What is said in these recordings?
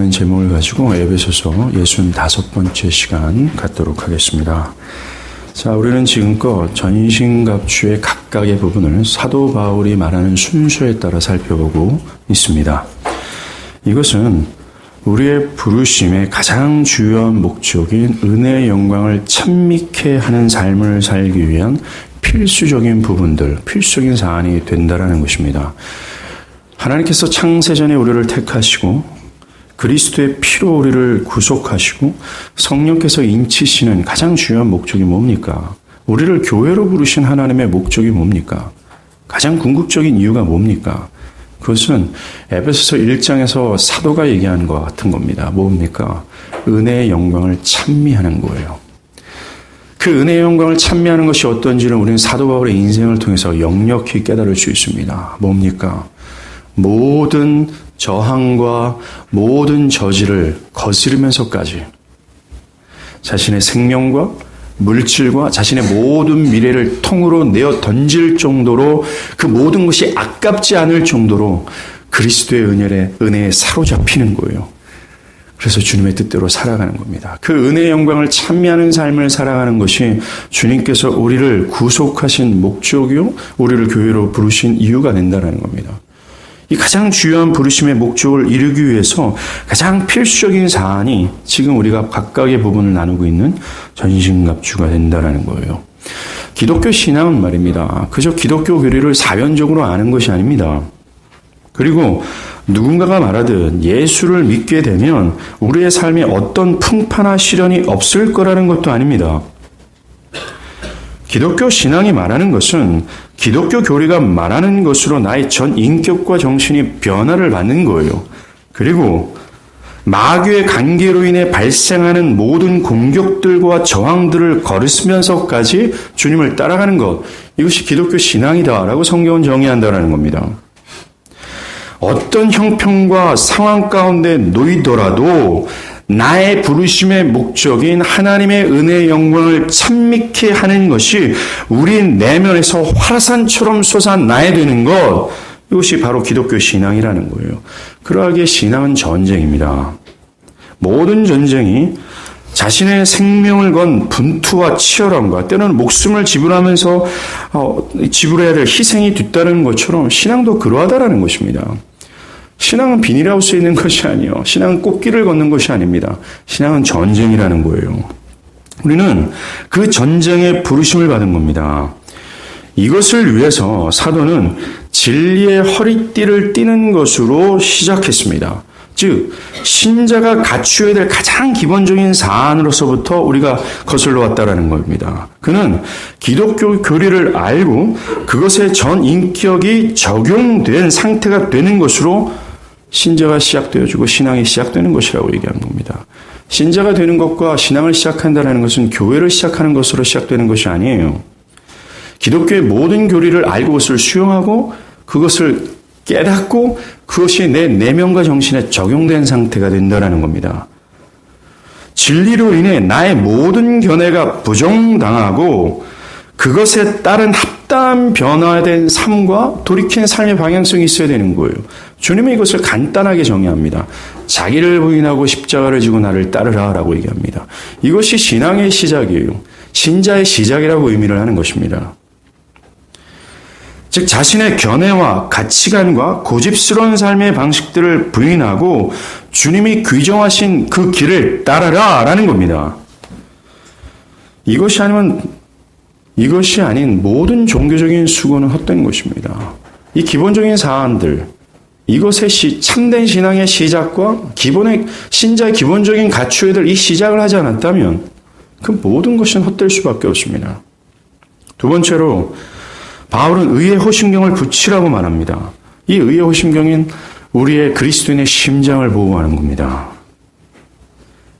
은혜라는 제목을 가지고 에베소서 65번째 시간 갖도록 하겠습니다. 자, 우리는 지금껏 전신갑주의 각각의 부분을 사도 바울이 말하는 순서에 따라 살펴보고 있습니다. 이것은 우리의 부르심의 가장 주요한 목적인 은혜의 영광을 찬미케 하는 삶을 살기 위한 필수적인 부분들, 필수적인 사안이 된다라는 것입니다. 하나님께서 창세전에 우리를 택하시고 그리스도의 피로 우리를 구속하시고 성령께서 인치시는 가장 중요한 목적이 뭡니까? 우리를 교회로 부르신 하나님의 목적이 뭡니까? 가장 궁극적인 이유가 뭡니까? 그것은 에베소서 1장에서 사도가 얘기하는 것 같은 겁니다. 뭡니까? 은혜의 영광을 찬미하는 거예요. 그 은혜의 영광을 찬미하는 것이 어떤지는 우리는 사도 바울의 인생을 통해서 역력히 깨달을 수 있습니다. 뭡니까? 모든 저항과 모든 저지를 거스르면서까지 자신의 생명과 물질과 자신의 모든 미래를 통으로 내어 던질 정도로 그 모든 것이 아깝지 않을 정도로 그리스도의 은혜에 사로잡히는 거예요. 그래서 주님의 뜻대로 살아가는 겁니다. 그 은혜의 영광을 찬미하는 삶을 살아가는 것이 주님께서 우리를 구속하신 목적이요, 우리를 교회로 부르신 이유가 된다는 겁니다. 이 가장 중요한 부르심의 목적을 이루기 위해서 가장 필수적인 사안이 지금 우리가 각각의 부분을 나누고 있는 전신갑주가 된다는 거예요. 기독교 신앙은 말입니다. 그저 기독교 교리를 사변적으로 아는 것이 아닙니다. 그리고 누군가가 말하듯 예수를 믿게 되면 우리의 삶에 어떤 풍파나 시련이 없을 거라는 것도 아닙니다. 기독교 신앙이 말하는 것은 기독교 교리가 말하는 것으로 나의 전 인격과 정신이 변화를 받는 거예요. 그리고 마귀의 관계로 인해 발생하는 모든 공격들과 저항들을 거스르면서까지 주님을 따라가는 것, 이것이 기독교 신앙이다라고 성경은 정의한다는 겁니다. 어떤 형편과 상황 가운데 놓이더라도 나의 부르심의 목적인 하나님의 은혜의 영광을 찬미케 하는 것이 우리 내면에서 화산처럼 솟아나야 되는 것, 이것이 바로 기독교 신앙이라는 거예요. 그러하기에 신앙은 전쟁입니다. 모든 전쟁이 자신의 생명을 건 분투와 치열함과 때로는 목숨을 지불하면서 지불해야 될 희생이 뒤따르는 것처럼 신앙도 그러하다라는 것입니다. 신앙은 비닐하우스에 있는 것이 아니에요. 신앙은 꽃길을 걷는 것이 아닙니다. 신앙은 전쟁이라는 거예요. 우리는 그 전쟁에 부르심을 받은 겁니다. 이것을 위해서 사도는 진리의 허리띠를 띠는 것으로 시작했습니다. 즉 신자가 갖추어야 될 가장 기본적인 사안으로서부터 우리가 거슬러 왔다라는 겁니다. 그는 기독교 교리를 알고 그것에 전 인격이 적용된 상태가 되는 것으로 신자가 시작되어지고 신앙이 시작되는 것이라고 얘기하는 겁니다. 신자가 되는 것과 신앙을 시작한다는 것은 교회를 시작하는 것으로 시작되는 것이 아니에요. 기독교의 모든 교리를 알고 그것을 수용하고 그것을 깨닫고 그것이 내 내면과 정신에 적용된 상태가 된다는 겁니다. 진리로 인해 나의 모든 견해가 부정당하고 그것에 따른 합당한 변화된 삶과 돌이킨 삶의 방향성이 있어야 되는 거예요. 주님은 이것을 간단하게 정의합니다. 자기를 부인하고 십자가를 지고 나를 따르라 라고 얘기합니다. 이것이 신앙의 시작이에요. 신자의 시작이라고 의미를 하는 것입니다. 즉 자신의 견해와 가치관과 고집스러운 삶의 방식들을 부인하고 주님이 규정하신 그 길을 따라라 라는 겁니다. 이것이 아닌 모든 종교적인 수고는 헛된 것입니다. 이 기본적인 사안들, 이것의 참된 신앙의 시작과 신자의 기본적인 갖추어야 될 이 시작을 하지 않았다면 그 모든 것은 헛될 수밖에 없습니다. 두 번째로 바울은 의의 호심경을 붙이라고 말합니다. 이 의의 호심경은 우리의 그리스도인의 심장을 보호하는 겁니다.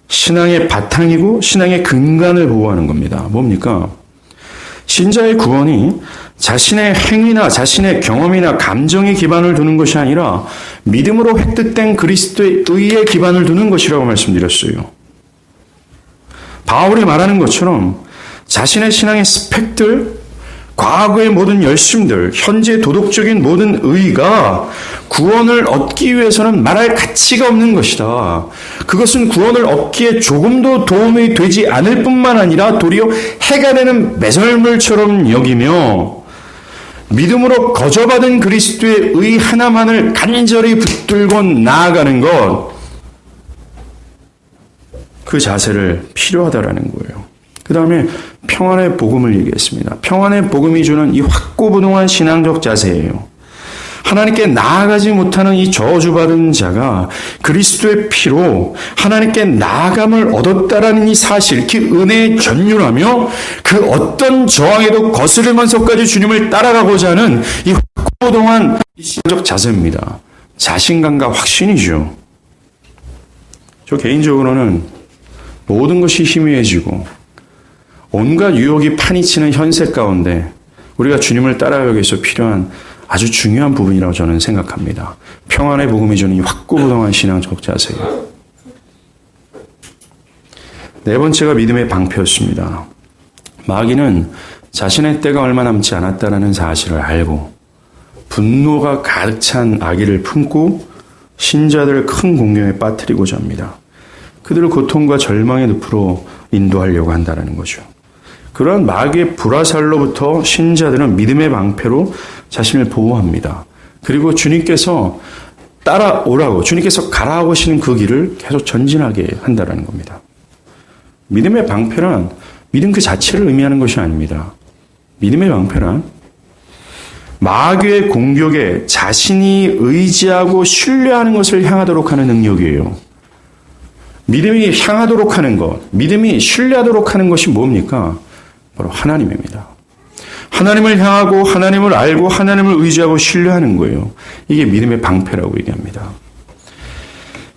신앙의 바탕이고 신앙의 근간을 보호하는 겁니다. 뭡니까? 신자의 구원이 자신의 행위나 자신의 경험이나 감정에 기반을 두는 것이 아니라 믿음으로 획득된 그리스도의 의에 기반을 두는 것이라고 말씀드렸어요. 바울이 말하는 것처럼 자신의 신앙의 스펙들, 과거의 모든 열심들, 현재 도덕적인 모든 의가 구원을 얻기 위해서는 말할 가치가 없는 것이다. 그것은 구원을 얻기에 조금도 도움이 되지 않을 뿐만 아니라 도리어 해가 되는 매설물처럼 여기며 믿음으로 거저받은 그리스도의 의 하나만을 간절히 붙들고 나아가는 것, 그 자세를 필요하다라는 거예요. 그 다음에 평안의 복음을 얘기했습니다. 평안의 복음이 주는 이 확고부동한 신앙적 자세예요. 하나님께 나아가지 못하는 이 저주받은 자가 그리스도의 피로 하나님께 나아감을 얻었다라는 이 사실, 그 은혜에 전율하며 그 어떤 저항에도 거스르면서까지 주님을 따라가고자 하는 이 확고부동한 신앙적 자세입니다. 자신감과 확신이죠. 저 개인적으로는 모든 것이 희미해지고 온갖 유혹이 파니치는 현세 가운데 우리가 주님을 따라가기 위해서 필요한 아주 중요한 부분이라고 저는 생각합니다. 평안의 복음이 주는 이 확고부동한 신앙적 자세예요. 네 번째가 믿음의 방패였습니다. 마귀는 자신의 때가 얼마 남지 않았다는 사실을 알고 분노가 가득 찬 악의를 품고 신자들을 큰 공경에 빠뜨리고자 합니다. 그들을 고통과 절망의 늪으로 인도하려고 한다는 거죠. 그러한 마귀의 불화살로부터 신자들은 믿음의 방패로 자신을 보호합니다. 그리고 주님께서 따라오라고, 주님께서 가라 하시는 그 길을 계속 전진하게 한다는 겁니다. 믿음의 방패란 믿음 그 자체를 의미하는 것이 아닙니다. 믿음의 방패란 마귀의 공격에 자신이 의지하고 신뢰하는 것을 향하도록 하는 능력이에요. 믿음이 향하도록 하는 것, 믿음이 신뢰하도록 하는 것이 뭡니까? 바로 하나님입니다. 하나님을 향하고 하나님을 알고 하나님을 의지하고 신뢰하는 거예요. 이게 믿음의 방패라고 얘기합니다.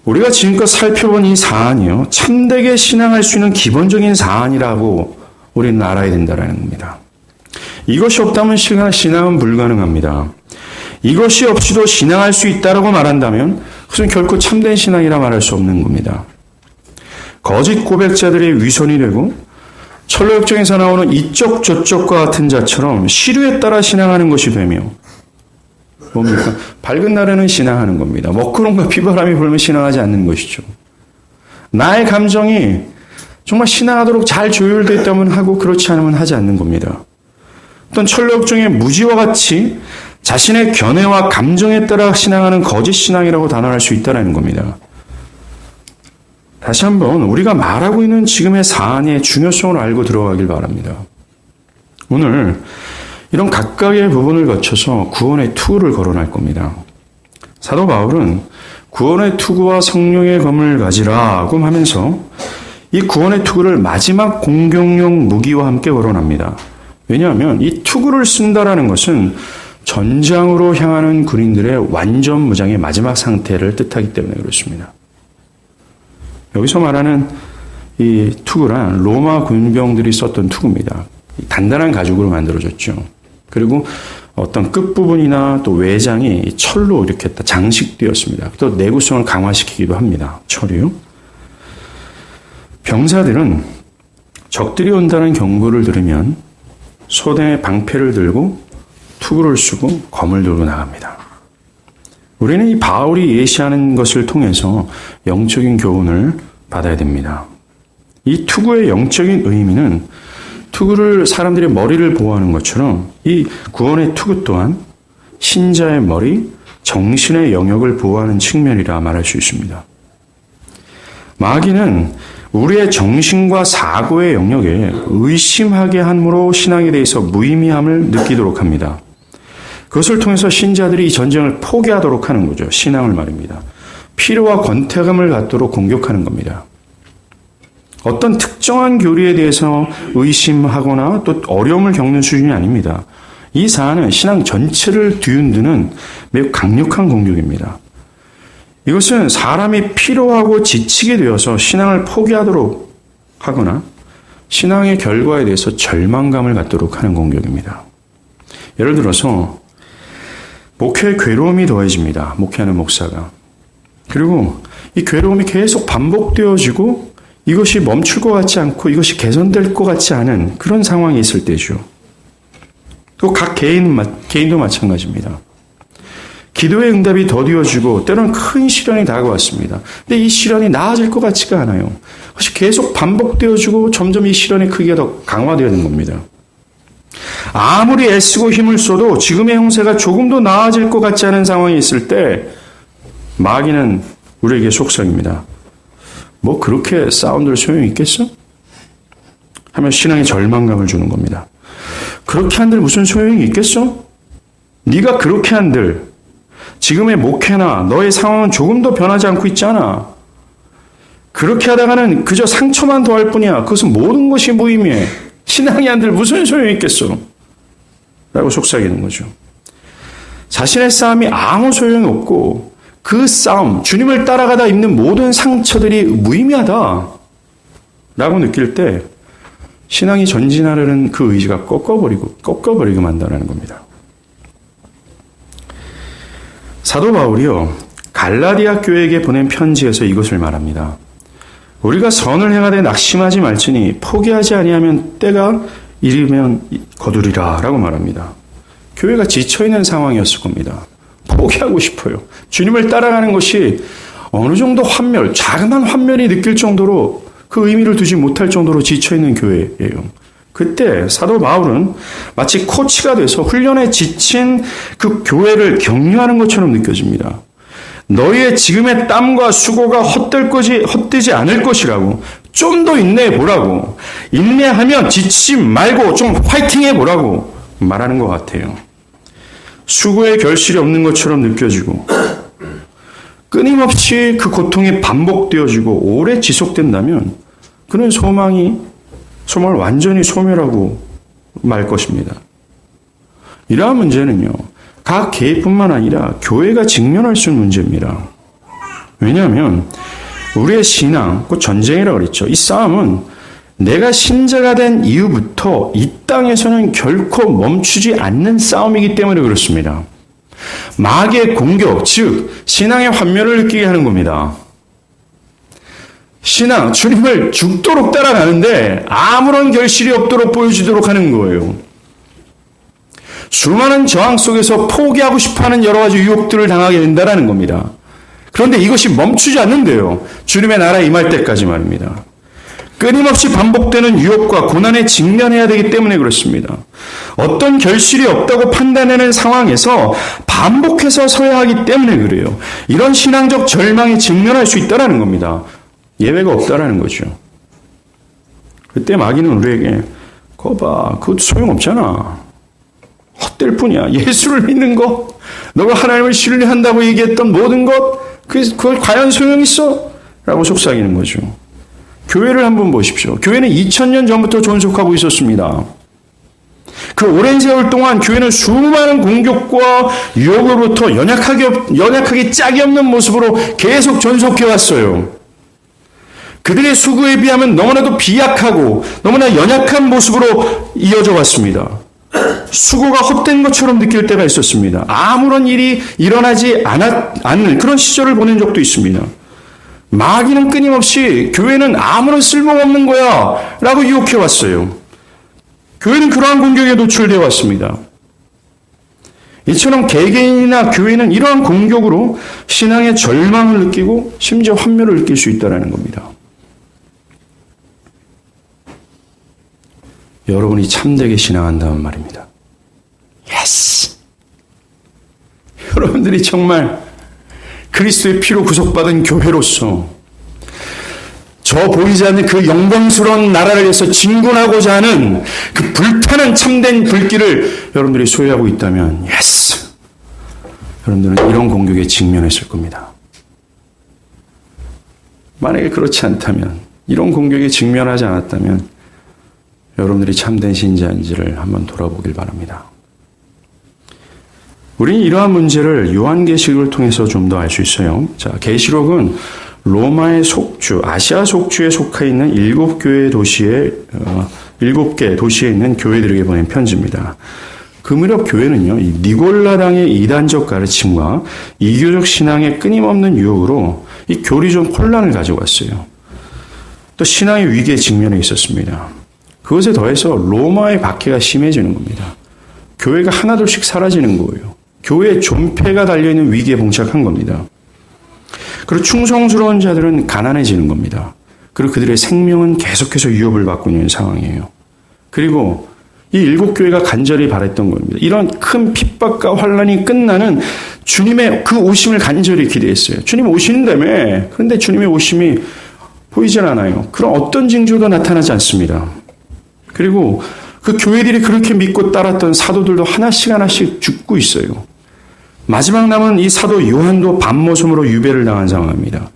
우리가 지금껏 살펴본 이 사안이요, 참되게 신앙할 수 있는 기본적인 사안이라고 우리는 알아야 된다는 겁니다. 이것이 없다면 신앙은 불가능합니다. 이것이 없이도 신앙할 수 있다라고 말한다면 그것은 결코 참된 신앙이라 말할 수 없는 겁니다. 거짓 고백자들의 위선이 되고 철로역정에서 나오는 이쪽 저쪽과 같은 자처럼 시류에 따라 신앙하는 것이 되며 뭡니까? 밝은 날에는 신앙하는 겁니다. 먹구름과 비바람이 불면 신앙하지 않는 것이죠. 나의 감정이 정말 신앙하도록 잘 조율되어 있다면 하고 그렇지 않으면 하지 않는 겁니다. 어떤 철로역정의 무지와 같이 자신의 견해와 감정에 따라 신앙하는 거짓 신앙이라고 단언할 수 있다는 겁니다. 다시 한번 우리가 말하고 있는 지금의 사안의 중요성을 알고 들어가길 바랍니다. 오늘 이런 각각의 부분을 거쳐서 구원의 투구를 거론할 겁니다. 사도 바울은 구원의 투구와 성령의 검을 가지라고 하면서 이 구원의 투구를 마지막 공격용 무기와 함께 거론합니다. 왜냐하면 이 투구를 쓴다라는 것은 전장으로 향하는 군인들의 완전 무장의 마지막 상태를 뜻하기 때문에 그렇습니다. 여기서 말하는 이 투구란 로마 군병들이 썼던 투구입니다. 단단한 가죽으로 만들어졌죠. 그리고 어떤 끝부분이나 또 외장이 철로 이렇게 장식되었습니다. 또 내구성을 강화시키기도 합니다. 철이요. 병사들은 적들이 온다는 경고를 들으면 소대의 방패를 들고 투구를 쓰고 검을 들고 나갑니다. 우리는 이 바울이 예시하는 것을 통해서 영적인 교훈을 받아야 됩니다. 이 투구의 영적인 의미는 투구를 사람들의 머리를 보호하는 것처럼 이 구원의 투구 또한 신자의 머리, 정신의 영역을 보호하는 측면이라 말할 수 있습니다. 마귀는 우리의 정신과 사고의 영역에 의심하게 함으로 신앙에 대해서 무의미함을 느끼도록 합니다. 그것을 통해서 신자들이 이 전쟁을 포기하도록 하는 거죠. 신앙을 말입니다. 필요와 권태감을 갖도록 공격하는 겁니다. 어떤 특정한 교리에 대해서 의심하거나 또 어려움을 겪는 수준이 아닙니다. 이 사안은 신앙 전체를 뒤흔드는 매우 강력한 공격입니다. 이것은 사람이 피로하고 지치게 되어서 신앙을 포기하도록 하거나 신앙의 결과에 대해서 절망감을 갖도록 하는 공격입니다. 예를 들어서 목회에 괴로움이 더해집니다. 목회하는 목사가. 그리고 이 괴로움이 계속 반복되어지고 이것이 멈출 것 같지 않고 이것이 개선될 것 같지 않은 그런 상황이 있을 때죠. 또 각 개인도 마찬가지입니다. 기도의 응답이 더디어지고 때로는 큰 시련이 다가왔습니다. 근데 이 시련이 나아질 것 같지가 않아요. 그것이 계속 반복되어지고 점점 이 시련의 크기가 더 강화되는 겁니다. 아무리 애쓰고 힘을 써도 지금의 형세가 조금도 나아질 것 같지 않은 상황이 있을 때 마귀는 우리에게 속삭입니다. 뭐 그렇게 싸움들 소용이 있겠어? 하면 신앙의 절망감을 주는 겁니다. 그렇게 한들 무슨 소용이 있겠어? 네가 그렇게 한들 지금의 목회나 너의 상황은 조금도 변하지 않고 있잖아. 그렇게 하다가는 그저 상처만 더할 뿐이야. 그것은 모든 것이 무의미해. 신앙이 한들 무슨 소용이 있겠어? 라고 속삭이는 거죠. 자신의 싸움이 아무 소용이 없고 그 싸움, 주님을 따라가다 입는 모든 상처들이 무의미하다 라고 느낄 때 신앙이 전진하려는 그 의지가 꺾어버리고 만다라는 겁니다. 사도 바울이요, 갈라디아 교회에게 보낸 편지에서 이것을 말합니다. 우리가 선을 행하되 낙심하지 말지니 포기하지 아니하면 때가 이르면 거두리라 라고 말합니다. 교회가 지쳐있는 상황이었을 겁니다. 포기하고 싶어요. 주님을 따라가는 것이 어느 정도 자그마한 환멸이 느낄 정도로 그 의미를 두지 못할 정도로 지쳐있는 교회예요. 그때 사도 바울은 마치 코치가 돼서 훈련에 지친 그 교회를 격려하는 것처럼 느껴집니다. 너희의 지금의 땀과 수고가 헛되지 않을 것이라고, 좀 더 인내해 보라고, 인내하면 지치지 말고 좀 화이팅해 보라고 말하는 것 같아요. 수고의 결실이 없는 것처럼 느껴지고 끊임없이 그 고통이 반복되어지고 오래 지속된다면 그는 소망을 완전히 소멸하고 말 것입니다. 이러한 문제는요, 각 개인뿐만 아니라 교회가 직면할 수 있는 문제입니다. 왜냐하면 우리의 신앙, 곧 전쟁이라고 그랬죠. 이 싸움은 내가 신자가 된 이후부터 이 땅에서는 결코 멈추지 않는 싸움이기 때문에 그렇습니다. 마귀의 공격, 즉 신앙의 환멸을 느끼게 하는 겁니다. 신앙, 주님을 죽도록 따라가는데 아무런 결실이 없도록 보여주도록 하는 거예요. 수많은 저항 속에서 포기하고 싶어하는 여러 가지 유혹들을 당하게 된다는 겁니다. 그런데 이것이 멈추지 않는데요. 주님의 나라에 임할 때까지 말입니다. 끊임없이 반복되는 유혹과 고난에 직면해야 되기 때문에 그렇습니다. 어떤 결실이 없다고 판단하는 상황에서 반복해서 서야 하기 때문에 그래요. 이런 신앙적 절망에 직면할 수 있다는 겁니다. 예외가 없다라는 거죠. 그때 마귀는 우리에게 그거 봐, 그것도 소용없잖아. 헛될 뿐이야. 예수를 믿는 것, 너가 하나님을 신뢰한다고 얘기했던 모든 것, 그걸 과연 소용있어? 라고 속삭이는 거죠. 교회를 한번 보십시오. 교회는 2000년 전부터 존속하고 있었습니다. 그 오랜 세월 동안 교회는 수많은 공격과 유혹으로부터 연약하게 짝이 없는 모습으로 계속 존속해 왔어요. 그들의 수고에 비하면 너무나도 비약하고 너무나 연약한 모습으로 이어져 왔습니다. 수고가 헛된 것처럼 느낄 때가 있었습니다. 아무런 일이 일어나지 않는 그런 시절을 보낸 적도 있습니다. 마귀는 끊임없이 교회는 아무런 쓸모가 없는 거야 라고 유혹해 왔어요. 교회는 그러한 공격에 노출되어 왔습니다. 이처럼 개개인이나 교회는 이러한 공격으로 신앙의 절망을 느끼고 심지어 환멸을 느낄 수 있다는 겁니다. 여러분이 참되게 신앙한다면 말입니다. 예스! 여러분들이 정말 그리스도의 피로 구속받은 교회로서 저 보이지 않는 그 영광스러운 나라를 위해서 진군하고자 하는 그 불타는 참된 불길을 여러분들이 소유하고 있다면 예스! 여러분들은 이런 공격에 직면했을 겁니다. 만약에 그렇지 않다면, 이런 공격에 직면하지 않았다면 여러분들이 참된 신자인지를 한번 돌아보길 바랍니다. 우리는 이러한 문제를 요한계시록을 통해서 좀 더 알 수 있어요. 자, 계시록은 로마의 속주, 아시아 속주에 속해 있는 7개 도시에 있는 교회들에게 보낸 편지입니다. 그 무렵 교회는요, 이 니골라당의 이단적 가르침과 이교적 신앙의 끊임없는 유혹으로 이 교리적 혼란을 가지고 왔어요. 또 신앙의 위기에 직면해 있었습니다. 그것에 더해서 로마의 박해가 심해지는 겁니다. 교회가 하나둘씩 사라지는 거예요. 교회의 존폐가 달려있는 위기에 봉착한 겁니다. 그리고 충성스러운 자들은 가난해지는 겁니다. 그리고 그들의 생명은 계속해서 위협을 받고 있는 상황이에요. 그리고 이 일곱 교회가 간절히 바랬던 겁니다. 이런 큰 핍박과 환란이 끝나는 주님의 그 오심을 간절히 기대했어요. 주님 오시는다며. 그런데 주님의 오심이 보이질 않아요. 그런 어떤 징조도 나타나지 않습니다. 그리고 그 교회들이 그렇게 믿고 따랐던 사도들도 하나씩 죽고 있어요. 마지막 남은 이 사도 요한도 밤모섬으로 유배를 당한 상황입니다.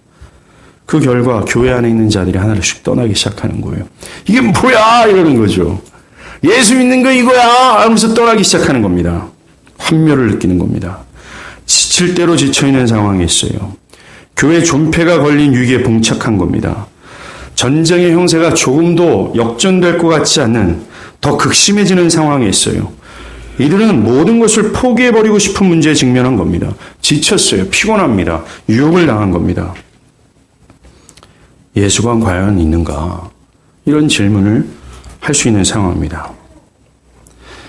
그 결과 교회 안에 있는 자들이 하나씩 떠나기 시작하는 거예요. 이게 뭐야 이러는 거죠. 예수 믿는 거 이거야 하면서 떠나기 시작하는 겁니다. 환멸을 느끼는 겁니다. 지칠 대로 지쳐있는 상황에 있어요. 교회 존폐가 걸린 위기에 봉착한 겁니다. 전쟁의 형세가 조금도 역전될 것 같지 않는 더 극심해지는 상황에 있어요. 이들은 모든 것을 포기해버리고 싶은 문제에 직면한 겁니다. 지쳤어요. 피곤합니다. 유혹을 당한 겁니다. 예수가 과연 있는가? 이런 질문을 할 수 있는 상황입니다.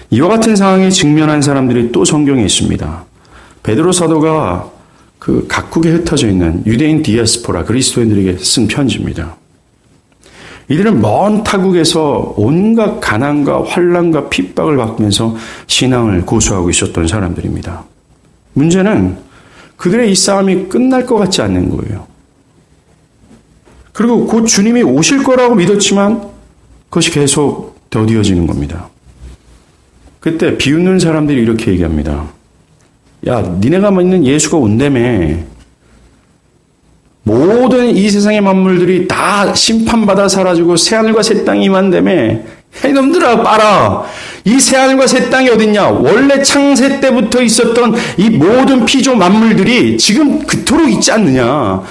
이와 같은 상황에 직면한 사람들이 또 성경에 있습니다. 베드로 사도가 그 각국에 흩어져 있는 유대인 디아스포라 그리스도인들에게 쓴 편지입니다. 이들은 먼 타국에서 온갖 가난과 환난과 핍박을 받으면서 신앙을 고수하고 있었던 사람들입니다. 문제는 그들의 이 싸움이 끝날 것 같지 않는 거예요. 그리고 곧 주님이 오실 거라고 믿었지만 그것이 계속 더디어지는 겁니다. 그때 비웃는 사람들이 이렇게 얘기합니다. 야, 니네가 믿는 예수가 온다며. 모든 이 세상의 만물들이 다 심판받아 사라지고 새하늘과 새 땅이 임한다며. 이놈들아 봐라. 이 새하늘과 새 땅이 어딨냐. 원래 창세 때부터 있었던 이 모든 피조 만물들이 지금 그토록 있지 않느냐.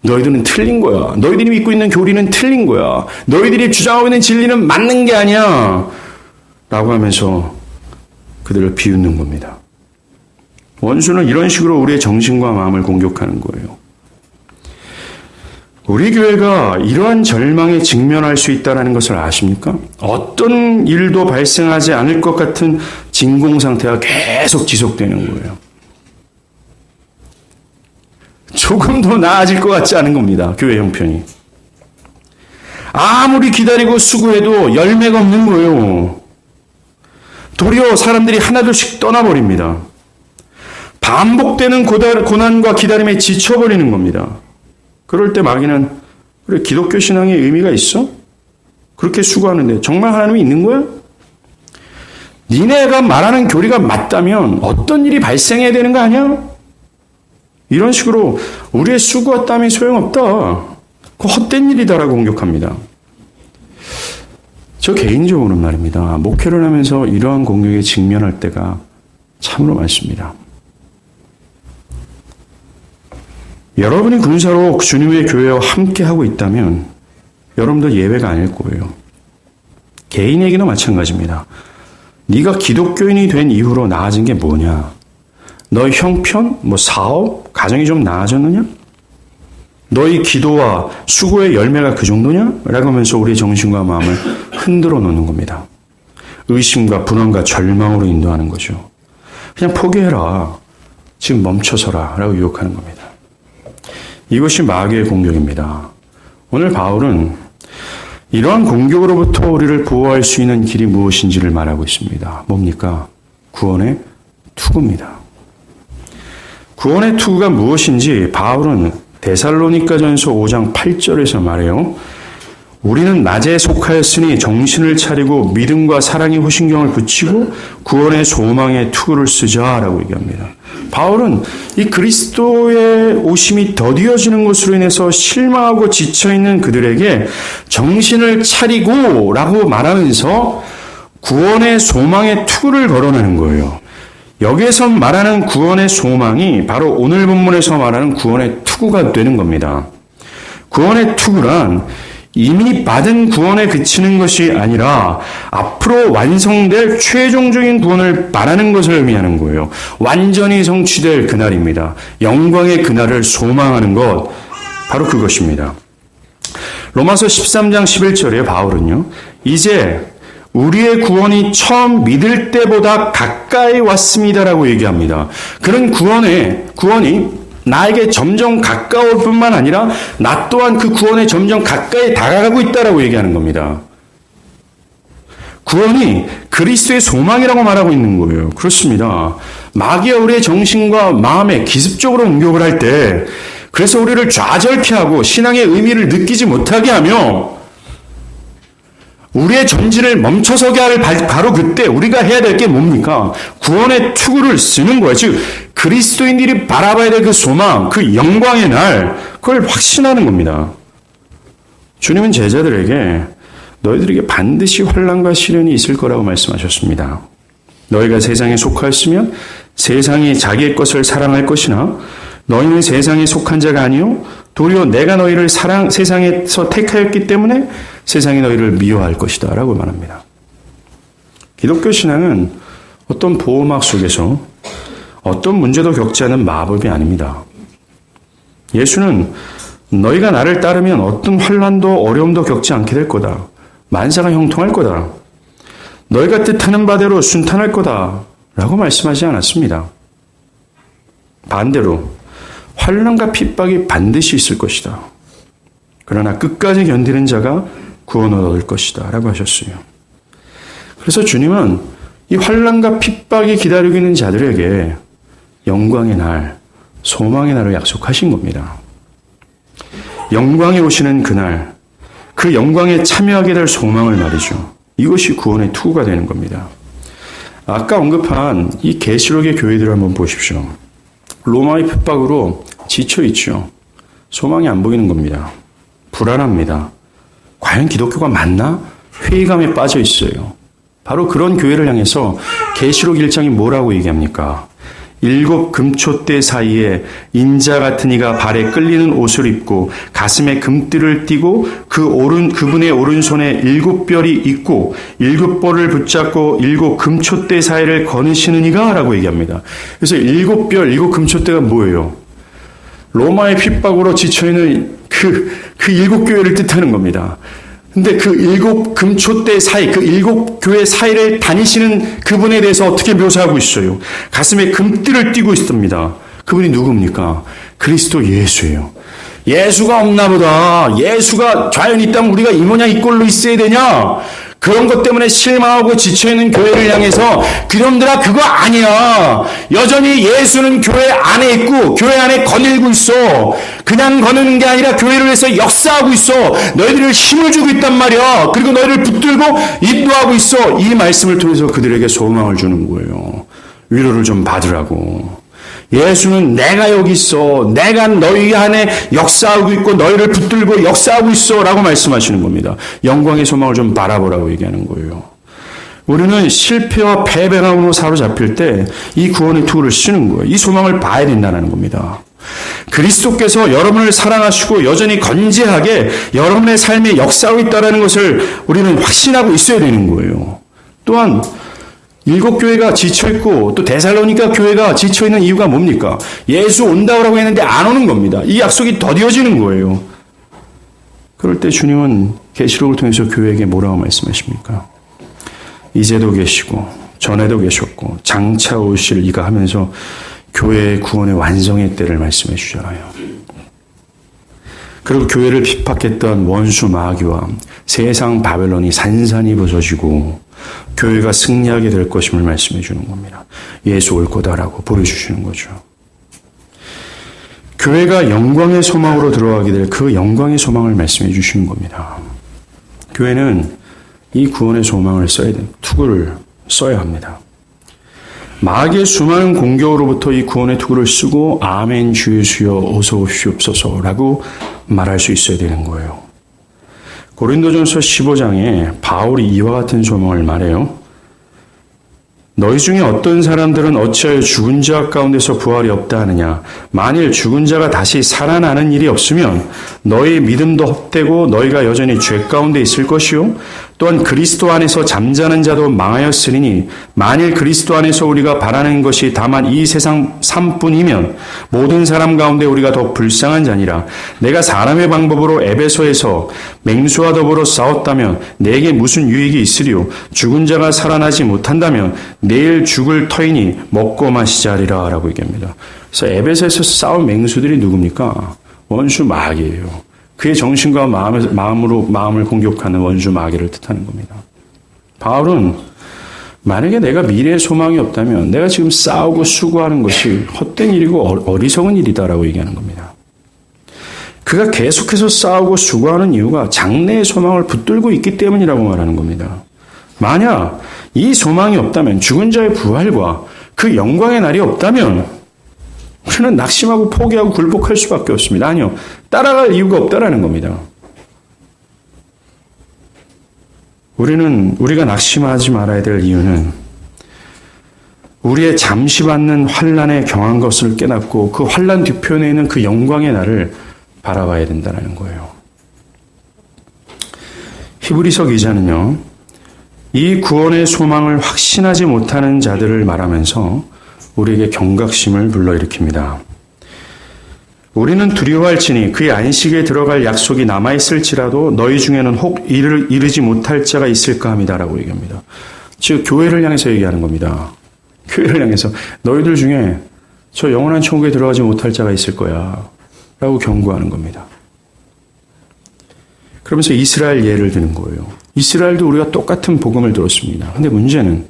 너희들은 틀린 거야. 너희들이 믿고 있는 교리는 틀린 거야. 너희들이 주장하고 있는 진리는 맞는 게 아니야. 라고 하면서 그들을 비웃는 겁니다. 원수는 이런 식으로 우리의 정신과 마음을 공격하는 거예요. 우리 교회가 이러한 절망에 직면할 수 있다는 것을 아십니까? 어떤 일도 발생하지 않을 것 같은 진공 상태가 계속 지속되는 거예요. 조금 더 나아질 것 같지 않은 겁니다. 교회 형편이. 아무리 기다리고 수고해도 열매가 없는 거예요. 도리어 사람들이 하나둘씩 떠나버립니다. 반복되는 고난과 기다림에 지쳐버리는 겁니다. 그럴 때 마귀는 그래 기독교 신앙에 의미가 있어? 그렇게 수고하는데 정말 하나님이 있는 거야? 니네가 말하는 교리가 맞다면 어떤 일이 발생해야 되는 거 아니야? 이런 식으로 우리의 수고와 땀이 소용없다. 그거 헛된 일이다라고 공격합니다. 저 개인적으로는 말입니다. 목회를 하면서 이러한 공격에 직면할 때가 참으로 많습니다. 여러분이 군사로 주님의 교회와 함께하고 있다면 여러분도 예외가 아닐 거예요. 개인에게도 마찬가지입니다. 네가 기독교인이 된 이후로 나아진 게 뭐냐? 너의 형편, 사업, 가정이 좀 나아졌느냐? 너의 기도와 수고의 열매가 그 정도냐? 라고 하면서 우리의 정신과 마음을 흔들어 놓는 겁니다. 의심과 불안과 절망으로 인도하는 거죠. 그냥 포기해라. 지금 멈춰서라. 라고 유혹하는 겁니다. 이것이 마귀의 공격입니다. 오늘 바울은 이러한 공격으로부터 우리를 보호할 수 있는 길이 무엇인지를 말하고 있습니다. 뭡니까? 구원의 투구입니다. 구원의 투구가 무엇인지 바울은 데살로니가전서 5장 8절에서 말해요. 우리는 낮에 속하였으니 정신을 차리고 믿음과 사랑의 호신경을 붙이고 구원의 소망의 투구를 쓰자라고 얘기합니다. 바울은 이 그리스도의 오심이 더디어지는 것으로 인해서 실망하고 지쳐있는 그들에게 정신을 차리고 라고 말하면서 구원의 소망의 투구를 걸어내는 거예요. 여기에서 말하는 구원의 소망이 바로 오늘 본문에서 말하는 구원의 투구가 되는 겁니다. 구원의 투구란 이미 받은 구원에 그치는 것이 아니라 앞으로 완성될 최종적인 구원을 바라는 것을 의미하는 거예요. 완전히 성취될 그날입니다. 영광의 그날을 소망하는 것, 바로 그것입니다. 로마서 13장 11절에 바울은요, 이제 우리의 구원이 처음 믿을 때보다 가까이 왔습니다라고 얘기합니다. 그런 구원이 나에게 점점 가까울 뿐만 아니라 나 또한 그 구원에 점점 가까이 다가가고 있다라고 얘기하는 겁니다. 구원이 그리스도의 소망이라고 말하고 있는 거예요. 그렇습니다. 마귀가 우리의 정신과 마음에 기습적으로 공격을 할 때, 그래서 우리를 좌절케 하고 신앙의 의미를 느끼지 못하게 하며 우리의 전진을 멈춰서게 할 바로 그때 우리가 해야 될 게 뭡니까? 구원의 투구를 쓰는 거예요. 즉 그리스도인들이 바라봐야 될 그 소망, 그 영광의 날, 그걸 확신하는 겁니다. 주님은 제자들에게 너희들에게 반드시 환난과 시련이 있을 거라고 말씀하셨습니다. 너희가 세상에 속하였으면 세상이 자기의 것을 사랑할 것이나 너희는 세상에 속한 자가 아니요 도리어 내가 너희를 세상에서 택하였기 때문에 세상이 너희를 미워할 것이다 라고 말합니다. 기독교 신앙은 어떤 보호막 속에서 어떤 문제도 겪지 않은 마법이 아닙니다. 예수는 너희가 나를 따르면 어떤 환난도 어려움도 겪지 않게 될 거다. 만사가 형통할 거다. 너희가 뜻하는 바대로 순탄할 거다 라고 말씀하지 않았습니다. 반대로 환난과 핍박이 반드시 있을 것이다. 그러나 끝까지 견디는 자가 구원을 얻을 것이다 라고 하셨어요. 그래서 주님은 이 환난과 핍박이 기다리고 있는 자들에게 영광의 날, 소망의 날을 약속하신 겁니다. 영광이 오시는 그날, 그 영광에 참여하게 될 소망을 말이죠. 이것이 구원의 투구가 되는 겁니다. 아까 언급한 이 계시록의 교회들을 한번 보십시오. 로마의 핍박으로 지쳐있죠. 소망이 안 보이는 겁니다. 불안합니다. 과연 기독교가 맞나? 회의감에 빠져 있어요. 바로 그런 교회를 향해서 계시록 1장이 뭐라고 얘기합니까? 7 금초대 사이에 인자 같은 이가 발에 끌리는 옷을 입고 가슴에 금띠를 띠고 그분의 오른손에 7별이 있고 7벌을 붙잡고 7 금초대 사이를 거느시는 이가 라고 얘기합니다. 그래서 7별, 7 금초대가 뭐예요? 로마의 핍박으로 지쳐있는 그 7교회를 뜻하는 겁니다. 근데 그 7 금초대 사이, 그 7 교회 사이를 다니시는 그분에 대해서 어떻게 묘사하고 있어요? 가슴에 금띠를 띠고 있습니다. 그분이 누굽니까? 그리스도 예수예요. 예수가 없나 보다. 예수가 과연 있다면 우리가 이 모양 이 꼴로 있어야 되냐? 그런 것 때문에 실망하고 지쳐있는 교회를 향해서 그놈들아 그거 아니야. 여전히 예수는 교회 안에 있고 교회 안에 거닐고 있어. 그냥 거느는 게 아니라 교회를 위해서 역사하고 있어. 너희들을 힘을 주고 있단 말이야. 그리고 너희를 붙들고 인도하고 있어. 이 말씀을 통해서 그들에게 소망을 주는 거예요. 위로를 좀 받으라고. 예수는 내가 여기 있어. 내가 너희 안에 역사하고 있고 너희를 붙들고 역사하고 있어 라고 말씀하시는 겁니다. 영광의 소망을 좀 바라보라고 얘기하는 거예요. 우리는 실패와 패배감으로 사로잡힐 때 이 구원의 투구를 쓰는 거예요. 이 소망을 봐야 된다는 겁니다. 그리스도께서 여러분을 사랑하시고 여전히 건재하게 여러분의 삶에 역사하고 있다는 것을 우리는 확신하고 있어야 되는 거예요. 또한 7 교회가 지쳐있고 또 데살로니가 교회가 지쳐있는 이유가 뭡니까? 예수 온다고 했는데 안 오는 겁니다. 이 약속이 더디어지는 거예요. 그럴 때 주님은 계시록을 통해서 교회에게 뭐라고 말씀하십니까? 이제도 계시고 전에도 계셨고 장차 오실 이가 하면서 교회의 구원의 완성의 때를 말씀해 주잖아요. 그리고 교회를 핍박했던 원수 마귀와 세상 바벨론이 산산이 부서지고 교회가 승리하게 될 것임을 말씀해 주는 겁니다. 예수 올 거다라고 보여주시는 거죠. 교회가 영광의 소망으로 들어가게 될 그 영광의 소망을 말씀해 주시는 겁니다. 교회는 이 구원의 소망을 투구를 써야 합니다. 마귀의 수많은 공격으로부터 이 구원의 투구를 쓰고 아멘 주 예수여 어서 오시옵소서라고 말할 수 있어야 되는 거예요. 고린도전서 15장에 바울이 이와 같은 소망을 말해요. 너희 중에 어떤 사람들은 어찌하여 죽은 자 가운데서 부활이 없다 하느냐. 만일 죽은 자가 다시 살아나는 일이 없으면 너희 믿음도 헛되고 너희가 여전히 죄 가운데 있을 것이요 또한 그리스도 안에서 잠자는 자도 망하였으니 만일 그리스도 안에서 우리가 바라는 것이 다만 이 세상 삶뿐이면 모든 사람 가운데 우리가 더 불쌍한 자니라. 내가 사람의 방법으로 에베소에서 맹수와 더불어 싸웠다면 내게 무슨 유익이 있으리요? 죽은 자가 살아나지 못한다면 내일 죽을 터이니 먹고 마시자 하리라 라고 얘기합니다. 그래서 에베소에서 싸운 맹수들이 누굽니까? 원수 마귀예요. 그의 정신과 마음을 공격하는 원수 마귀를 뜻하는 겁니다. 바울은 만약에 내가 미래의 소망이 없다면 내가 지금 싸우고 수고하는 것이 헛된 일이고 어리석은 일이다라고 얘기하는 겁니다. 그가 계속해서 싸우고 수고하는 이유가 장래의 소망을 붙들고 있기 때문이라고 말하는 겁니다. 만약 이 소망이 없다면, 죽은 자의 부활과 그 영광의 날이 없다면 우리는 낙심하고 포기하고 굴복할 수밖에 없습니다. 아니요. 따라갈 이유가 없다라는 겁니다. 우리가 낙심하지 말아야 될 이유는 우리의 잠시 받는 환난에 경한 것을 깨닫고 그 환난 뒤편에 있는 그 영광의 날을 바라봐야 된다는 거예요. 히브리서 기자는요, 이 구원의 소망을 확신하지 못하는 자들을 말하면서 우리에게 경각심을 불러일으킵니다. 우리는 두려워할지니 그의 안식에 들어갈 약속이 남아있을지라도 너희 중에는 혹 이르지 못할 자가 있을까 합니다라고 얘기합니다. 즉 교회를 향해서 얘기하는 겁니다. 교회를 향해서 너희들 중에 저 영원한 천국에 들어가지 못할 자가 있을 거야 라고 경고하는 겁니다. 그러면서 이스라엘 예를 드는 거예요. 이스라엘도 우리가 똑같은 복음을 들었습니다. 근데 문제는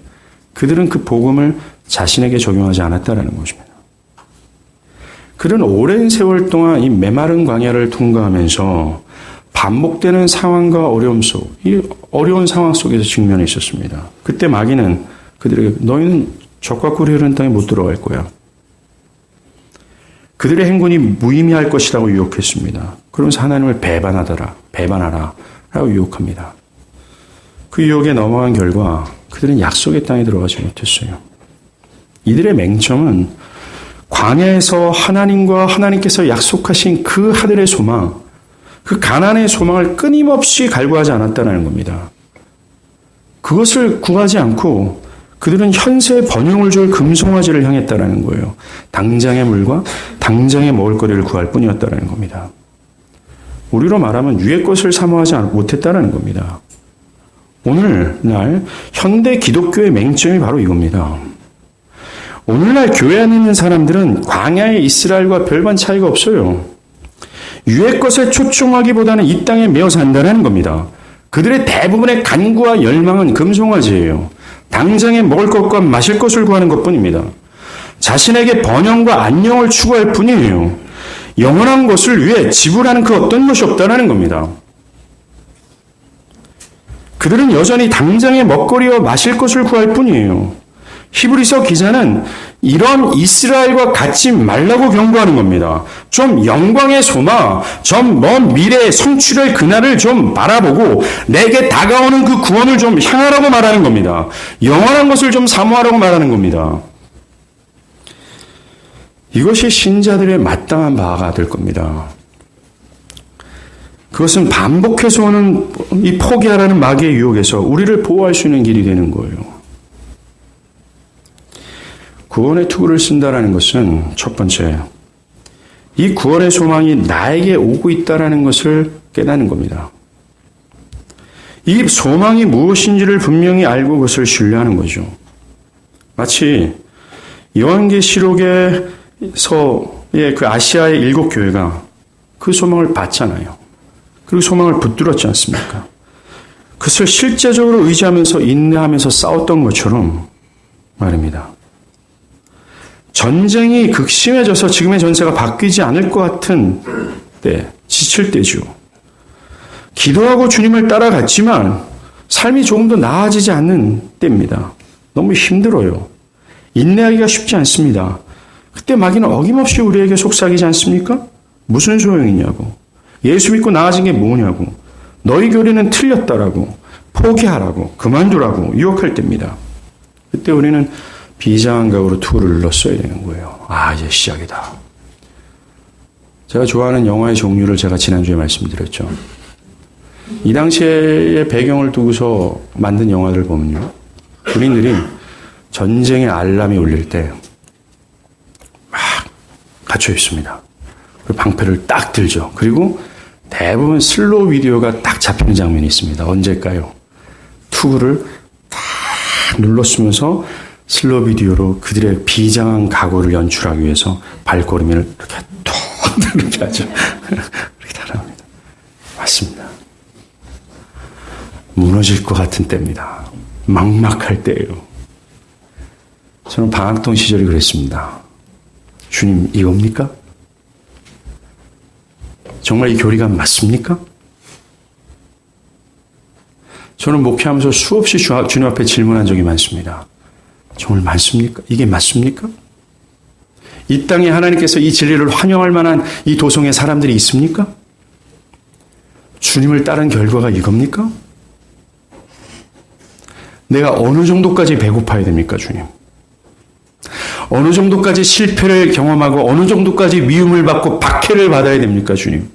그들은 그 복음을 자신에게 적용하지 않았다라는 것입니다. 그들은 오랜 세월 동안 이 메마른 광야를 통과하면서 반복되는 상황과 이 어려운 상황 속에서 직면해 있었습니다. 그때 마귀는 그들에게 너희는 적과 꿀이 흐르는 땅에 못 들어갈 거야. 그들의 행군이 무의미할 것이라고 유혹했습니다. 그러면서 하나님을 배반하라 라고 유혹합니다. 그 유혹에 넘어간 결과 그들은 약속의 땅에 들어가지 못했어요. 이들의 맹점은 광야에서 하나님과 하나님께서 약속하신 그 하늘의 소망, 그 가나안의 소망을 끊임없이 갈구하지 않았다는 겁니다. 그것을 구하지 않고 그들은 현세의 번영을 줄 금송아지를 향했다는 거예요. 당장의 물과 당장의 먹을 거리를 구할 뿐이었다는 겁니다. 우리로 말하면 위의 것을 사모하지 못했다는 겁니다. 오늘날 현대 기독교의 맹점이 바로 이겁니다. 오늘날 교회 안에 있는 사람들은 광야의 이스라엘과 별반 차이가 없어요. 위의 것에 초점하기보다는 이 땅에 매어 산다는 겁니다. 그들의 대부분의 간구와 열망은 금송아지예요. 당장에 먹을 것과 마실 것을 구하는 것뿐입니다. 자신에게 번영과 안녕을 추구할 뿐이에요. 영원한 것을 위해 지불하는 그 어떤 것이 없다는 겁니다. 그들은 여전히 당장의 먹거리와 마실 것을 구할 뿐이에요. 히브리서 기자는 이런 이스라엘과 같지 말라고 경고하는 겁니다. 좀 영광의 소망, 좀 먼 미래의 성취될 그날을 좀 바라보고 내게 다가오는 그 구원을 좀 향하라고 말하는 겁니다. 영원한 것을 좀 사모하라고 말하는 겁니다. 이것이 신자들의 마땅한 바가 될 겁니다. 그것은 반복해서 오는 이 포기하라는 마귀의 유혹에서 우리를 보호할 수 있는 길이 되는 거예요. 구원의 투구를 쓴다는 것은 첫 번째, 이 구원의 소망이 나에게 오고 있다는 것을 깨닫는 겁니다. 이 소망이 무엇인지를 분명히 알고 그것을 신뢰하는 거죠. 마치 요한계시록에서의 그 아시아의 7 교회가 그 소망을 봤잖아요. 그리고 소망을 붙들었지 않습니까? 그것을 실제적으로 의지하면서 인내하면서 싸웠던 것처럼 말입니다. 전쟁이 극심해져서 지금의 전세가 바뀌지 않을 것 같은 때, 지칠 때죠. 기도하고 주님을 따라갔지만 삶이 조금 더 나아지지 않는 때입니다. 너무 힘들어요. 인내하기가 쉽지 않습니다. 그때 마귀는 어김없이 우리에게 속삭이지 않습니까? 무슨 소용이냐고. 예수 믿고 나아진 게 뭐냐고. 너희 교리는 틀렸다라고. 포기하라고. 그만두라고 유혹할 때입니다. 그때 우리는 비장한 각오로 투구를 눌렀어야 되는 거예요. 이제 시작이다. 제가 좋아하는 영화의 종류를 제가 지난주에 말씀드렸죠. 이 당시의 배경을 두고서 만든 영화를 보면요. 군인들이 전쟁의 알람이 울릴 때 막 갇혀 있습니다. 그리고 방패를 딱 들죠. 그리고 대부분 슬로우 비디오가 딱 잡히는 장면이 있습니다. 언제일까요? 투구를 딱 눌러쓰면서 슬로우 비디오로 그들의 비장한 각오를 연출하기 위해서 발걸음을 이렇게 톡 이렇게 하죠. 그렇게 달아납니다. 맞습니다. 무너질 것 같은 때입니다. 막막할 때예요. 저는 방학동 시절이 그랬습니다. 주님, 이겁니까? 정말 이 교리가 맞습니까? 저는 목회하면서 수없이 주님 앞에 질문한 적이 많습니다. 정말 맞습니까? 이게 맞습니까? 이 땅에 하나님께서 이 진리를 환영할 만한 이 도성에 사람들이 있습니까? 주님을 따른 결과가 이겁니까? 내가 어느 정도까지 배고파야 됩니까, 주님? 어느 정도까지 실패를 경험하고 어느 정도까지 미움을 받고 박해를 받아야 됩니까, 주님?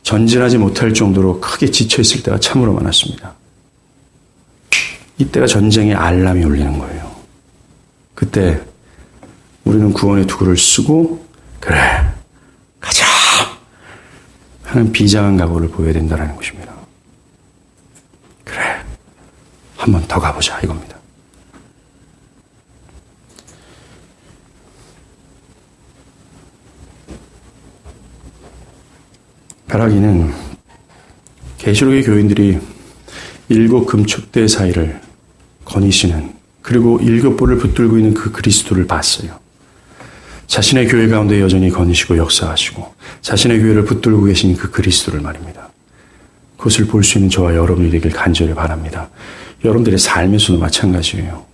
전진하지 못할 정도로 크게 지쳐있을 때가 참으로 많았습니다. 이때가 전쟁의 알람이 울리는 거예요. 그때 우리는 구원의 투구를 쓰고 그래, 가자! 하는 비장한 각오를 보여야 된다는 것입니다. 그래, 한 번 더 가보자 이겁니다. 벼락이는 계시록의 교인들이 7 금축대 사이를 거니시는 그리고 7볼을 붙들고 있는 그 그리스도를 봤어요. 자신의 교회 가운데 여전히 거니시고 역사하시고 자신의 교회를 붙들고 계신 그 그리스도를 말입니다. 그것을 볼 수 있는 저와 여러분이 되길 간절히 바랍니다. 여러분들의 삶에서도 마찬가지예요.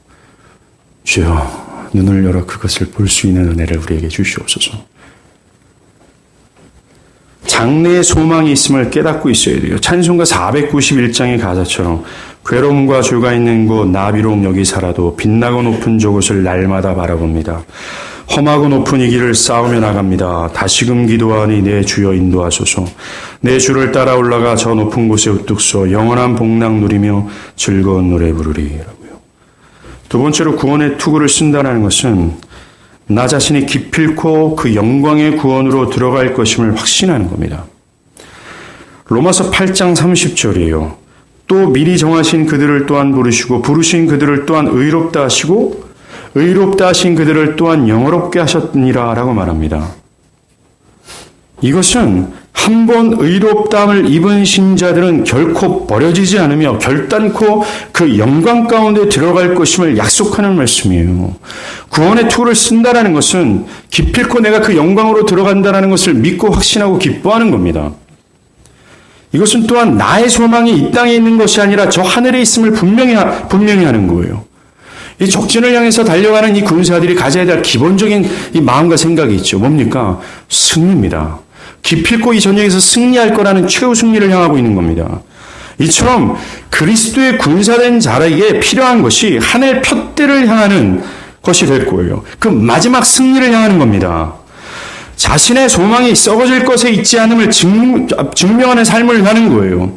주여, 눈을 열어 그것을 볼 수 있는 은혜를 우리에게 주시옵소서. 장래의 소망이 있음을 깨닫고 있어야 돼요. 찬송가 491장의 가사처럼 괴로움과 죄가 있는 곳 나 비록 여기 살아도 빛나고 높은 저곳을 날마다 바라봅니다. 험하고 높은 이 길을 싸우며 나갑니다. 다시금 기도하니 내 주여 인도하소서. 내 주를 따라 올라가 저 높은 곳에 우뚝 서 영원한 복락 누리며 즐거운 노래 부르리라고요. 두 번째로 구원의 투구를 쓴다는 것은 나 자신이 기필코 그 영광의 구원으로 들어갈 것임을 확신하는 겁니다. 로마서 8장 30절이에요. 또 미리 정하신 그들을 또한 부르시고 부르신 그들을 또한 의롭다 하시고 의롭다 하신 그들을 또한 영어롭게 하셨느니라 라고 말합니다. 이것은 한 번 의롭다함을 입은 신자들은 결코 버려지지 않으며 결단코 그 영광 가운데 들어갈 것임을 약속하는 말씀이에요. 구원의 투구를 쓴다라는 것은 기필코 내가 그 영광으로 들어간다는 것을 믿고 확신하고 기뻐하는 겁니다. 이것은 또한 나의 소망이 이 땅에 있는 것이 아니라 저 하늘에 있음을 분명히 하는 거예요. 이 적진을 향해서 달려가는 이 군사들이 가져야 될 기본적인 이 마음과 생각이 있죠. 뭡니까? 승리입니다. 기필코 이 전쟁에서 승리할 거라는 최후 승리를 향하고 있는 겁니다. 이처럼 그리스도의 군사된 자에게 필요한 것이 하늘 푯대를 향하는 것이 될 거예요. 그 마지막 승리를 향하는 겁니다. 자신의 소망이 썩어질 것에 있지 않음을 증명하는 삶을 사는 거예요.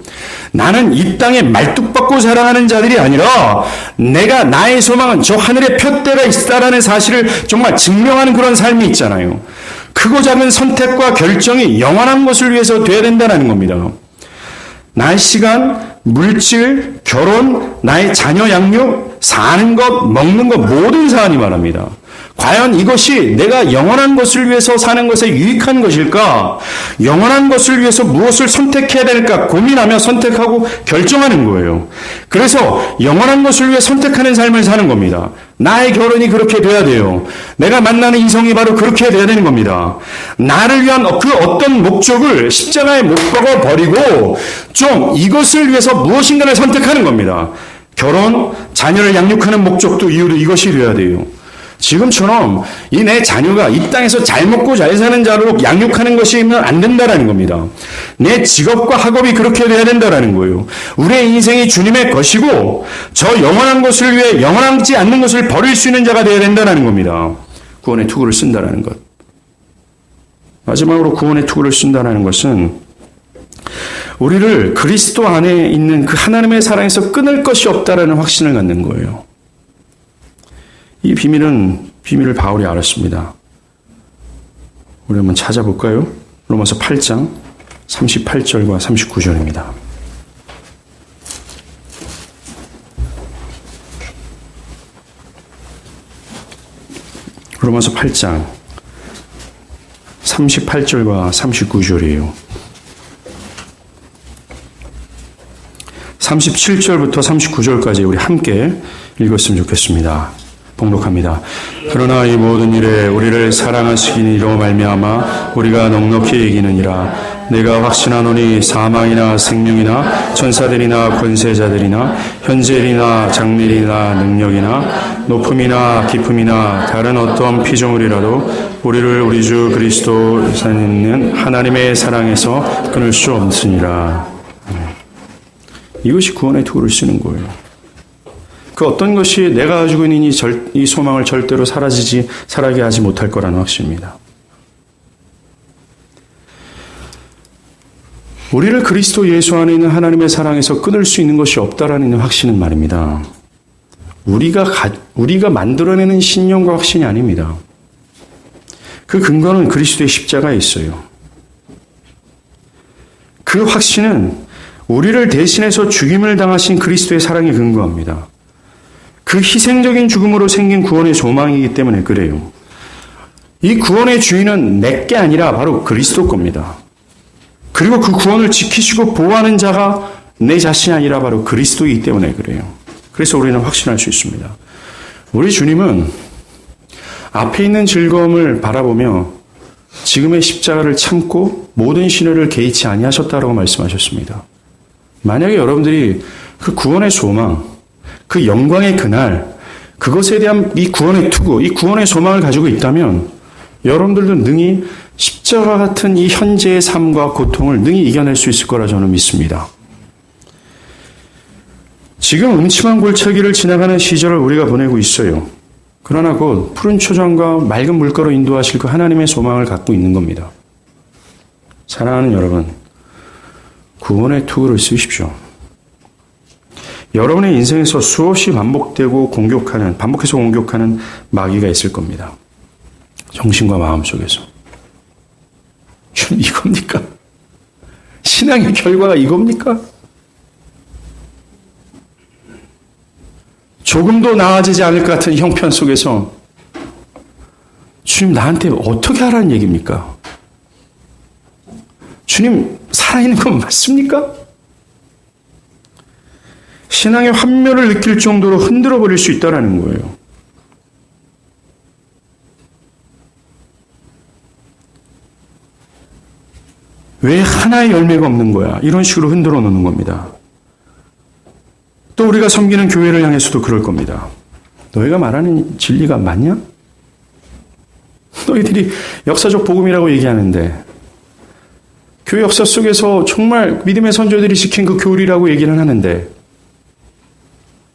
나는 이 땅에 말뚝박고 자랑하는 자들이 아니라 내가 나의 소망은 저 하늘에 푯대가 있다라는 사실을 정말 증명하는 그런 삶이 있잖아요. 크고 작은 선택과 결정이 영원한 것을 위해서 돼야 된다는 겁니다. 나의 시간, 물질, 결혼, 나의 자녀 양육, 사는 것, 먹는 것 모든 사안이 말합니다. 과연 이것이 내가 영원한 것을 위해서 사는 것에 유익한 것일까? 영원한 것을 위해서 무엇을 선택해야 될까? 고민하며 선택하고 결정하는 거예요. 그래서 영원한 것을 위해 선택하는 삶을 사는 겁니다. 나의 결혼이 그렇게 돼야 돼요. 내가 만나는 이성이 바로 그렇게 돼야 되는 겁니다. 나를 위한 그 어떤 목적을 십자가에 못 박아 버리고 좀 이것을 위해서 무엇인가를 선택하는 겁니다. 결혼, 자녀를 양육하는 목적도 이유도 이것이 돼야 돼요. 지금처럼 이 내 자녀가 이 땅에서 잘 먹고 잘 사는 자로 양육하는 것이면 안 된다라는 겁니다. 내 직업과 학업이 그렇게 돼야 된다라는 거예요. 우리의 인생이 주님의 것이고 저 영원한 것을 위해 영원하지 않는 것을 버릴 수 있는 자가 되어야 된다라는 겁니다. 구원의 투구를 쓴다라는 것. 마지막으로 구원의 투구를 쓴다라는 것은 우리를 그리스도 안에 있는 그 하나님의 사랑에서 끊을 것이 없다라는 확신을 갖는 거예요. 이 비밀을 바울이 알았습니다. 우리 한번 찾아볼까요? 로마서 8장 38절과 39절입니다. 로마서 8장 38절과 39절이에요. 37절부터 39절까지 우리 함께 읽었으면 좋겠습니다. 봉독합니다. 그러나 이 모든 일에 우리를 사랑하시는 이로 말미암아 우리가 넉넉히 이기느니라. 내가 확신하노니 사망이나 생명이나 천사들이나 권세자들이나 현재일이나 장래일이나 능력이나 높음이나 깊음이나 다른 어떤 피조물이라도 우리를 우리 주 그리스도 안에 있는 하나님의 사랑에서 끊을 수 없으니라. 이것이 구원의 투구를 쓰는 거예요. 그 어떤 것이 내가 가지고 있는 이 소망을 절대로 사라지게 하지 못할 거라는 확신입니다. 우리를 그리스도 예수 안에 있는 하나님의 사랑에서 끊을 수 있는 것이 없다라는 확신은 말입니다. 우리가 만들어내는 신념과 확신이 아닙니다. 그 근거는 그리스도의 십자가에 있어요. 그 확신은 우리를 대신해서 죽임을 당하신 그리스도의 사랑에 근거합니다. 그 희생적인 죽음으로 생긴 구원의 소망이기 때문에 그래요. 이 구원의 주인은 내게 아니라 바로 그리스도 겁니다. 그리고 그 구원을 지키시고 보호하는 자가 내 자신이 아니라 바로 그리스도이기 때문에 그래요. 그래서 우리는 확신할 수 있습니다. 우리 주님은 앞에 있는 즐거움을 바라보며 지금의 십자가를 참고 모든 시련을 개의치 아니하셨다라고 말씀하셨습니다. 만약에 여러분들이 그 구원의 소망, 그 영광의 그날, 그것에 대한 이 구원의 투구, 이 구원의 소망을 가지고 있다면 여러분들도 능히 십자가 같은 이 현재의 삶과 고통을 능히 이겨낼 수 있을 거라 저는 믿습니다. 지금 음침한 골짜기를 지나가는 시절을 우리가 보내고 있어요. 그러나 곧 푸른 초장과 맑은 물가로 인도하실 그 하나님의 소망을 갖고 있는 겁니다. 사랑하는 여러분, 구원의 투구를 쓰십시오. 여러분의 인생에서 수없이 반복해서 공격하는 마귀가 있을 겁니다. 정신과 마음 속에서. 이겁니까? 신앙의 결과가 이겁니까? 조금도 나아지지 않을 것 같은 형편 속에서 주님 나한테 어떻게 하라는 얘기입니까? 주님 살아있는 건 맞습니까? 신앙의 환멸을 느낄 정도로 흔들어 버릴 수 있다는 거예요. 왜 하나의 열매가 없는 거야? 이런 식으로 흔들어 놓는 겁니다. 또 우리가 섬기는 교회를 향해서도 그럴 겁니다. 너희가 말하는 진리가 맞냐? 너희들이 역사적 복음이라고 얘기하는데 교회 역사 속에서 정말 믿음의 선조들이 지킨 그 교리라고 얘기를 하는데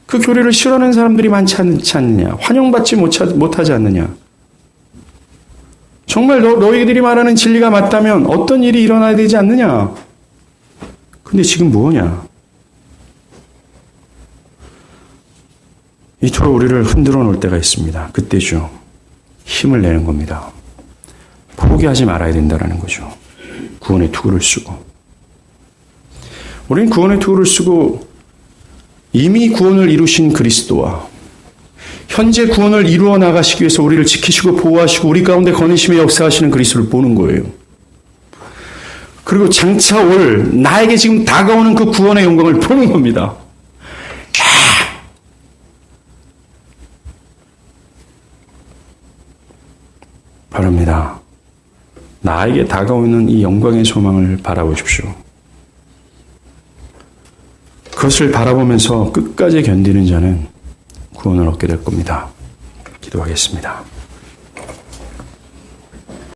그 교리를 싫어하는 사람들이 많지 않느냐? 환영받지 못하지 않느냐? 정말 너희들이 말하는 진리가 맞다면 어떤 일이 일어나야 되지 않느냐? 근데 지금 뭐냐? 이토록 우리를 흔들어 놓을 때가 있습니다. 그때죠. 힘을 내는 겁니다. 포기하지 말아야 된다는 거죠. 구원의 투구를 쓰고. 우리는 구원의 투구를 쓰고 이미 구원을 이루신 그리스도와 현재 구원을 이루어 나가시기 위해서 우리를 지키시고 보호하시고 우리 가운데 거니심의 역사하시는 그리스도를 보는 거예요. 그리고 장차 올 나에게 지금 다가오는 그 구원의 영광을 보는 겁니다. 바랍니다. 나에게 다가오는 이 영광의 소망을 바라보십시오. 그것을 바라보면서 끝까지 견디는 자는 구원을 얻게 될 겁니다. 기도하겠습니다.